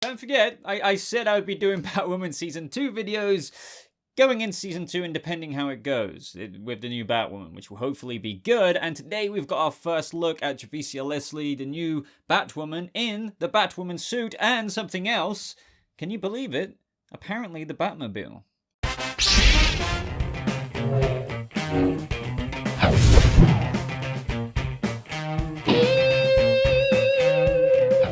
Don't forget, I said I would be doing Batwoman Season 2 videos going in Season 2 and depending how it goes with the new Batwoman, which will hopefully be good. And today we've got our first look at Javicia Leslie, the new Batwoman, in the Batwoman suit and something else. Can you believe it? Apparently the Batmobile.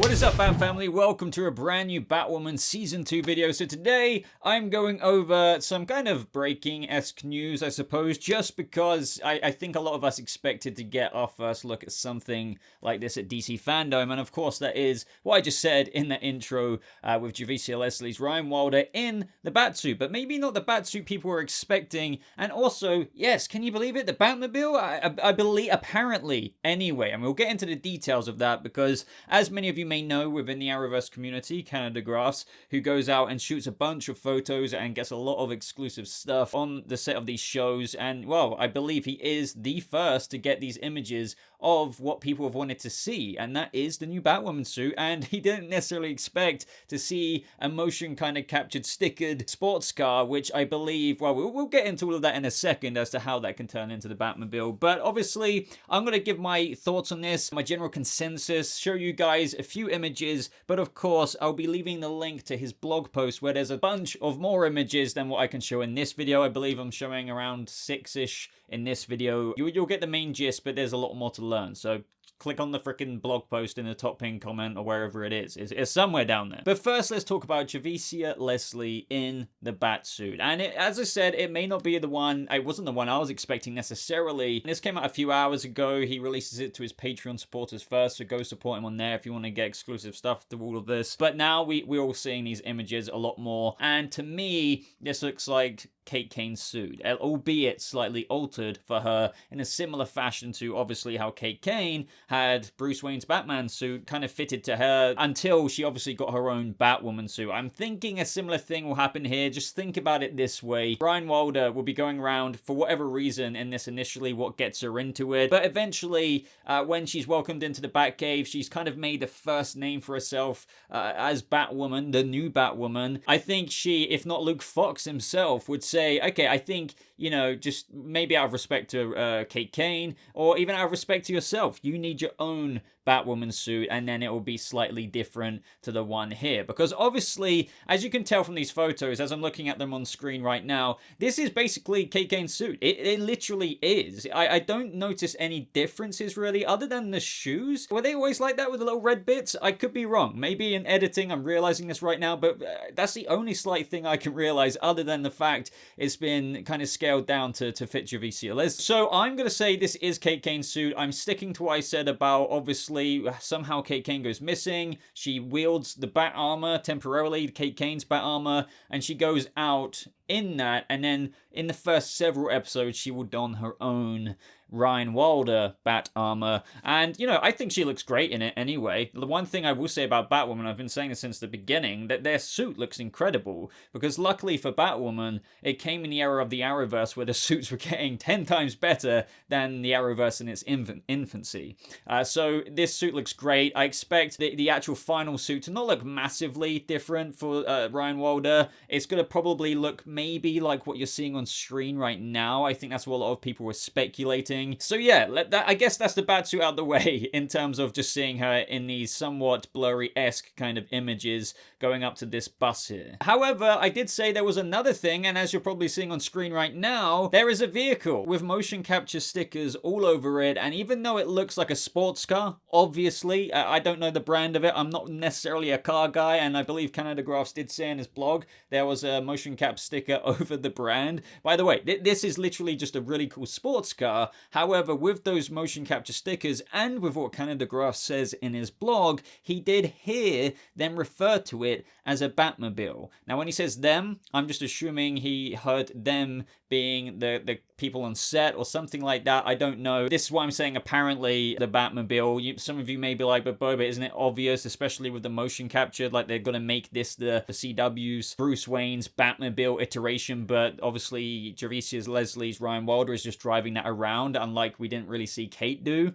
What is up, Bat Family? Welcome to a brand new Batwoman Season 2 video. So today, I'm going over some kind of breaking-esque news, I suppose, just because I think a lot of us expected to get our first look at something like this at DC Fandome, and of course that is what I just said in the intro with Javicia Leslie's Ryan Wilder in the Batsuit, but maybe not the Batsuit people were expecting, and also, yes, can you believe it? The Batmobile? I believe, apparently, anyway, and we'll get into the details of that, because as many of you may know within the Arrowverse community, Canada Graphs, who goes out and shoots a bunch of photos and gets a lot of exclusive stuff on the set of these shows, and well, I believe he is the first to get these images of what people have wanted to see, and that is the new Batwoman suit. And he didn't necessarily expect to see a motion kind of captured stickered sports car, which I believe, well, we'll get into all of that in a second as to how that can turn into the Batmobile. But obviously I'm going to give my thoughts on this, my general consensus, show you guys a few images, but of course I'll be leaving the link to his blog post where there's a bunch of more images than what I can show in this video. I believe I'm showing around 6-ish in this video. You'll get the main gist, but there's a lot more to learn, so click on the freaking blog post in the top pinned comment or wherever it is. It's somewhere down there. But first, let's talk about Javicia Leslie in the Batsuit. And as I said, it may not be the one, it wasn't the one I was expecting necessarily. This came out a few hours ago. He releases it to his Patreon supporters first, so go support him on there if you want to get exclusive stuff to all of this. But now we're all seeing these images a lot more. And to me, this looks like Kate Kane's suit, albeit slightly altered for her in a similar fashion to obviously how Kate Kane had Bruce Wayne's Batman suit kind of fitted to her until she obviously got her own Batwoman suit. I'm thinking a similar thing will happen here. Just think about it this way. Ryan Wilder will be going around for whatever reason in this initially what gets her into it, but eventually when she's welcomed into the Batcave, she's kind of made the first name for herself as Batwoman, the new Batwoman. I think she, if not Luke Fox himself, would say, okay, I think, you know, just maybe out of respect to Kate Kane, or even out of respect to yourself, you need your own Batwoman suit, and then it will be slightly different to the one here. Because obviously, as you can tell from these photos, as I'm looking at them on screen right now, this is basically Kate Kane's suit. It literally is. I don't notice any differences really, other than the shoes. Were they always like that with the little red bits? I could be wrong. Maybe in editing I'm realizing this right now, but that's the only slight thing I can realize, other than the fact it's been kind of scaled down to fit Javicia Leslie. So I'm going to say this is Kate Kane's suit. I'm sticking to what I said about, obviously, somehow Kate Kane goes missing. She wields the bat armor temporarily, Kate Kane's bat armor, and she goes out in that, and then in the first several episodes she will don her own Ryan Wilder bat armor, and you know, I think she looks great in it anyway. The one thing I will say about Batwoman, I've been saying this since the beginning, that their suit looks incredible, because luckily for Batwoman, it came in the era of the Arrowverse where the suits were getting 10 times better than the Arrowverse in its infancy. So this suit looks great. I expect the actual final suit to not look massively different for Ryan Wilder. It's going to probably look maybe like what you're seeing on screen right now. I think that's what a lot of people were speculating. So yeah, I guess that's the Batsuit out of the way in terms of just seeing her in these somewhat blurry-esque kind of images going up to this bus here. However, I did say there was another thing, and as you're probably seeing on screen right now, there is a vehicle with motion capture stickers all over it, and even though it looks like a sports car, obviously, I don't know the brand of it, I'm not necessarily a car guy, and I believe Canada Graphs did say in his blog there was a motion cap sticker over the brand. By the way, this is literally just a really cool sports car. However, with those motion capture stickers and with what Canada Graphs says in his blog, he did hear them refer to it as a Batmobile. Now, when he says them, I'm just assuming he heard them being the people on set or something like that. I don't know. This is why I'm saying apparently the Batmobile. Some of you may be like, but Boba, isn't it obvious, especially with the motion capture, like they're gonna make this the CW's Bruce Wayne's Batmobile iteration, but obviously Javicia's Leslie's Ryan Wilder is just driving that around, unlike we didn't really see Kate do.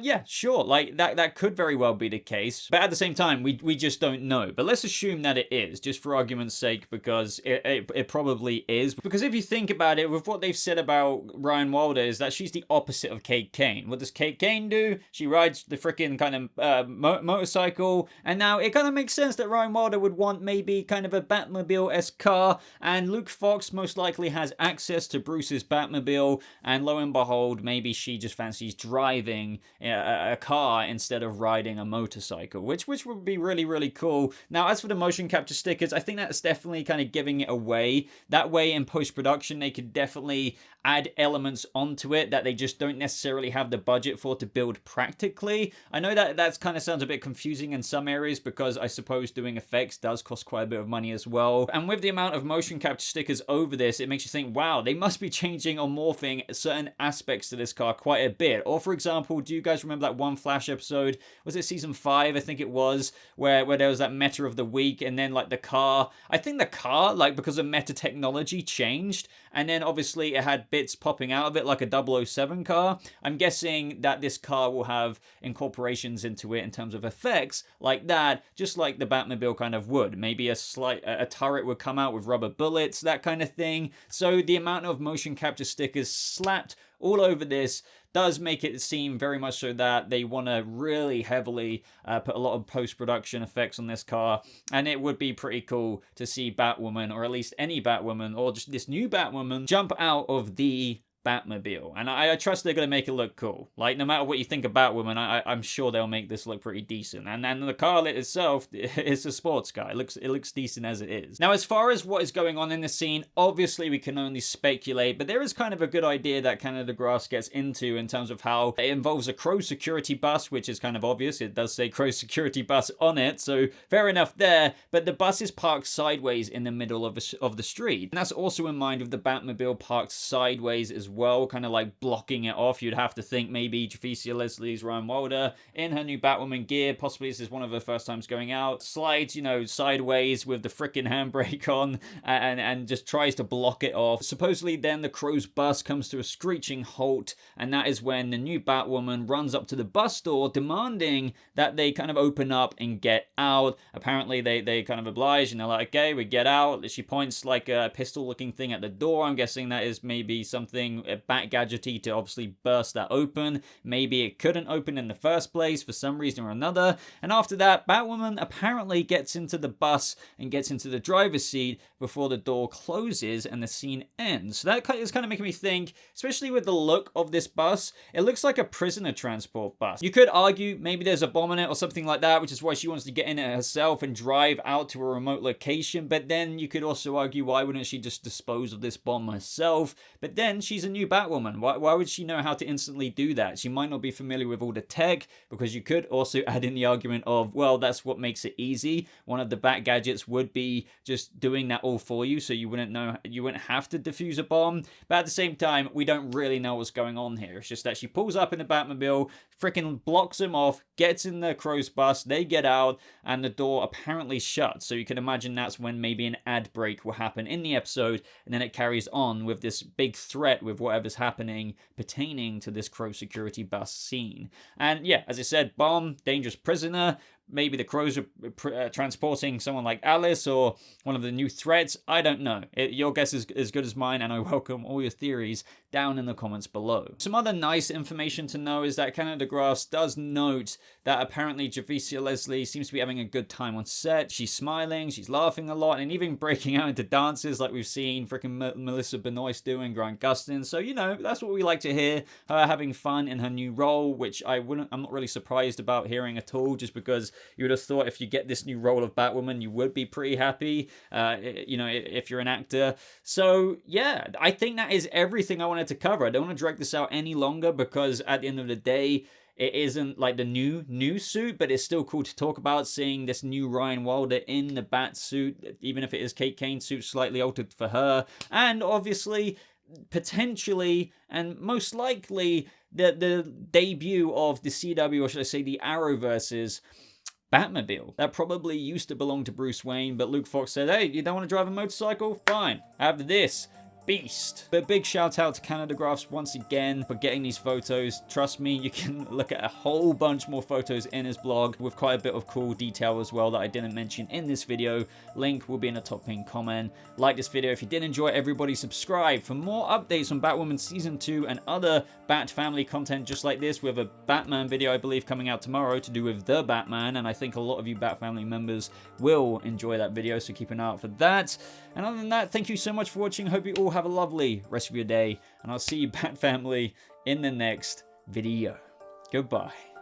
Yeah, sure, like that could very well be the case, but at the same time, we just don't know. But let's assume that it is, just for argument's sake, because it probably is. Because if you think about it, with what they've said about Ryan Wilder, is that she's the opposite of Kate Kane. What does Kate Kane do? She rides the freaking kind of motorcycle, and now it kind of makes sense that Ryan Wilder would want maybe kind of a Batmobile-esque car, and Luke Fox most likely has access to Bruce's Batmobile, and lo and behold, maybe she just fancies driving a car instead of riding a motorcycle, which would be really, really cool. Now, as for the motion capture stickers, I think that's definitely kind of giving it away. That way, in post-production, they could definitely add elements onto it that they just don't necessarily have the budget for to build practically. I know that kind of sounds a bit confusing in some areas, because I suppose doing effects does cost quite a bit of money as well. And with the amount of motion capture stickers over this, it makes you think, wow, they must be changing or morphing certain aspects to this car quite a bit. Or for example, do you guys remember that one Flash episode? Was it season 5? I think it was, where there was that meta of the week, and then like the car, I think the car, like because of meta technology, changed, and then obviously it had bits popping out of it like a 007 car. I'm guessing that this car will have incorporations into it in terms of effects like that, just like the Batmobile kind of would. Maybe a turret would come out with rubber bullets, that kind of thing. So the amount of motion capture stickers slapped all over this does make it seem very much so that they want to really heavily put a lot of post-production effects on this car, and it would be pretty cool to see Batwoman, or at least any Batwoman, or just this new Batwoman, jump out of the Batmobile, and I trust they're going to make it look cool. Like, no matter what you think about Batwoman, I'm sure they'll make this look pretty decent. And the car itself is a sports car. It looks decent as it is. Now, as far as what is going on in the scene, obviously we can only speculate, but there is kind of a good idea that Canada Grass gets into in terms of how it involves a Crow security bus, which is kind of obvious. It does say Crow security bus on it, so fair enough there. But the bus is parked sideways in the middle of the street, and that's also in mind with the Batmobile parked sideways as well, kind of like blocking it off. You'd have to think maybe Javicia Leslie's Ryan Wilder in her new Batwoman gear, possibly this is one of her first times going out, slides, sideways with the freaking handbrake on, and just tries to block it off. Supposedly then the Crow's bus comes to a screeching halt, and that is when the new Batwoman runs up to the bus door demanding that they kind of open up and get out. Apparently they kind of oblige, and they're like, okay, we get out. She points like a pistol looking thing at the door. I'm guessing that is maybe something Bat-gadgety to obviously burst that open. Maybe it couldn't open in the first place for some reason or another. And after that, Batwoman apparently gets into the bus and gets into the driver's seat before the door closes and the scene ends. So that is kind of making me think, especially with the look of this bus, it looks like a prisoner transport bus. You could argue maybe there's a bomb in it or something like that, which is why she wants to get in it herself and drive out to a remote location. But then you could also argue, why wouldn't she just dispose of this bomb herself? But then she's a new Batwoman. Why would she know how to instantly do that? She might not be familiar with all the tech, because you could also add in the argument of, well, that's what makes it easy. One of the Bat gadgets would be just doing that all for you, so you wouldn't have to defuse a bomb. But at the same time, we don't really know what's going on here. It's just that she pulls up in the Batmobile, freaking blocks him off, gets in the Crow's bus, they get out, and the door apparently shuts. So you can imagine that's when maybe an ad break will happen in the episode, and then it carries on with this big threat with whatever's happening pertaining to this Crow security bus scene. And yeah, as I said, bomb, dangerous prisoner. Maybe the Crows are transporting someone like Alice or one of the new threats. I don't know. Your guess is as good as mine, and I welcome all your theories down in the comments below. Some other nice information to know is that Canada Grass does note that apparently Javicia Leslie seems to be having a good time on set. She's smiling, she's laughing a lot, and even breaking out into dances like we've seen freaking Melissa Benoist do and Grant Gustin. So, that's what we like to hear, her having fun in her new role, which I'm not really surprised about hearing at all, just because you would have thought if you get this new role of Batwoman, you would be pretty happy, if you're an actor. So, yeah, I think that is everything I wanted to cover. I don't want to drag this out any longer, because at the end of the day, it isn't like the new suit, but it's still cool to talk about, seeing this new Ryan Wilder in the Batsuit, even if it is Kate Kane's suit slightly altered for her. And obviously, potentially and most likely the debut of the CW, or should I say the Arrowverse's Batmobile. That probably used to belong to Bruce Wayne, but Luke Fox said, hey, you don't want to drive a motorcycle? Fine, have this beast. But big shout out to Canada Graphs once again for getting these photos. Trust me, you can look at a whole bunch more photos in his blog with quite a bit of cool detail as well that I didn't mention in this video. Link will be in the top pinned comment. Like this video if you did enjoy it, everybody subscribe for more updates on Batwoman Season 2 and other Bat family content just like this. We have a Batman video, I believe, coming out tomorrow to do with the Batman, and I think a lot of you Bat family members will enjoy that video, so keep an eye out for that. And other than that, thank you so much for watching. Hope you all have a lovely rest of your day, and I'll see you Bat family in the next video. Goodbye.